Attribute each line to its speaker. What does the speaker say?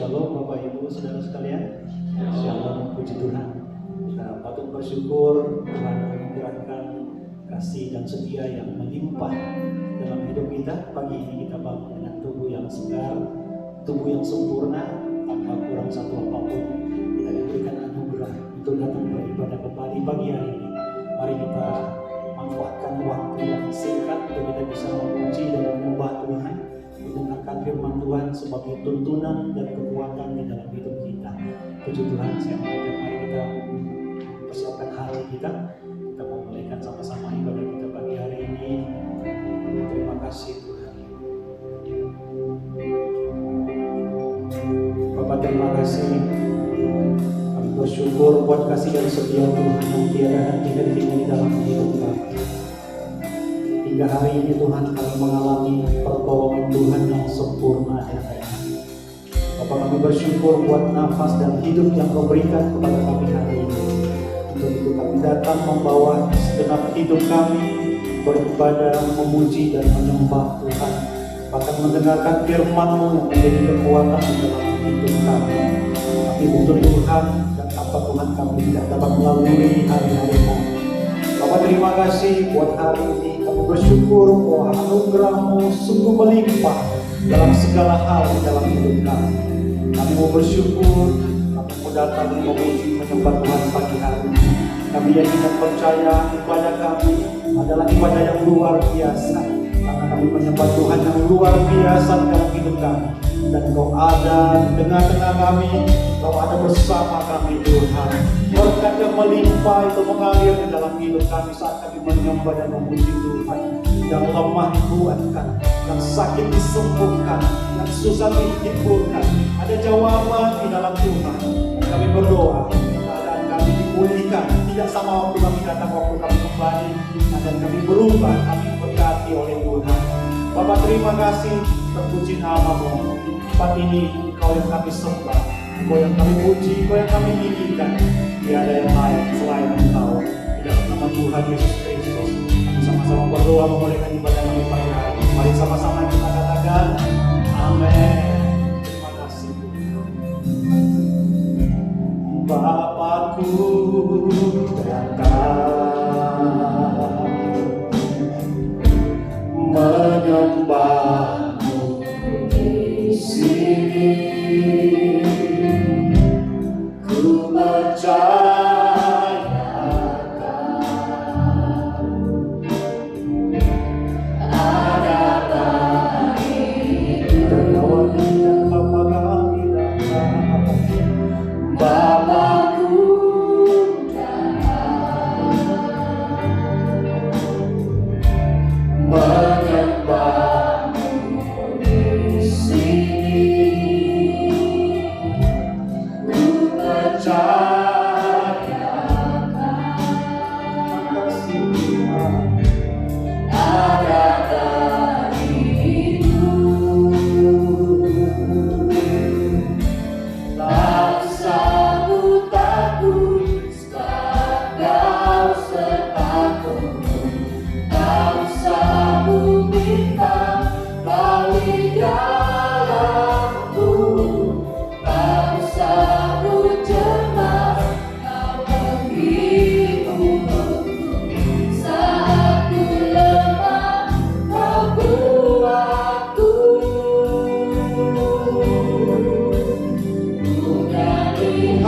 Speaker 1: Shalom Bapak Ibu Saudara sekalian. Shalom, puji Tuhan. Kita patut bersyukur Tuhan menganugerahkan kasih dan setia yang melimpah dalam hidup kita. Pagi ini kita bangun dengan tubuh yang segar, tubuh yang sempurna, tanpa kurang satu apapun. Kita diberikan anugerah untuk datang beribadah kembali pagi hari ini. Mari kita manfaatkan waktu yang singkat untuk kita bisa memuji dan menyembah Tuhan, mendengarkan firman Tuhan sebagai tuntunan dan kekuatan di dalam hidup kita. Puji Tuhan, saya mengajak mari kita persiapkan hati kita. Kita memulaikan sama-sama ibadah kita pagi hari ini. Terima kasih Tuhan. Bapak, terima kasih. Kami bersyukur buat kasih dan setia Tuhan yang tiada henti-hentinya di dalam hidup kami. Hingga hari ini Tuhan kami mengalami pertolongan Tuhan yang sempurna ya Tuhan. Bapak, kami bersyukur buat nafas dan hidup yang Kau berikan kepada kami hari ini. Untuk itu kami datang membawa segenap hidup kami beribadah, memuji dan menyembah Tuhan. Bahkan mendengarkan firman-Mu yang menjadi kekuatan di dalam hidup kami. Kami butuh Tuhan dan tanpa Tuhan kami tidak dapat melalui hari-hari kami. Bapak, terima kasih buat hari ini. Kami bersyukur bahwa anugerah-Mu sungguh melimpah dalam segala hal di dalam hidup kami. Kami mau bersyukur, kami mau datang memuji menyembah Tuhan pagi hari ini. Kami yakin dan percaya ibadah kami adalah ibadah yang luar biasa, karena kami menyembah Tuhan yang luar biasa dalam hidup kami. Dan Kau ada di tengah-tengah kami, Kau ada bersama kami Tuhan. Berkat yang melimpah itu mengalir di dalam hidup kami saat kami menyembah dan memuji Tuhan. Yang lemah dikuatkan, yang sakit disembuhkan, yang susah dihiburkan. Ada jawaban di dalam Tuhan. Kami berdoa, keadaan kami dipulihkan. Tidak sama waktu kami datang, waktu kami kembali. Dan kami berubah, kami diberkati oleh Tuhan. Bapak, terima kasih, terpuji nama-Mu. Di tempat ini, Kau yang kami sembah, Kau yang kami puji, Kau yang kami tinggikan. Tiada yang lain selain Engkau. Di dalam nama Tuhan Yesus Kristus, kami sama-sama berdoa memulaikan ibadah kami pagi hari ini. Mari sama-sama kita katakan, amin. Terima kasih Tuhan. Bapakku datang menyembah-Mu di sini. Ku percayakan ada baik tertawakan Bapa kami datang. Bapakku datang menyembah-Mu di sini. Ku percayakan kasih Tuhan ada darimu. Tak usah ku takut sebab Kau sertaku. Tak usah ku minta Kau di dalamku. Tak usah ku cemas Kau menghiburku. Saat ku lemah Kau kuatku. Ku nyanyi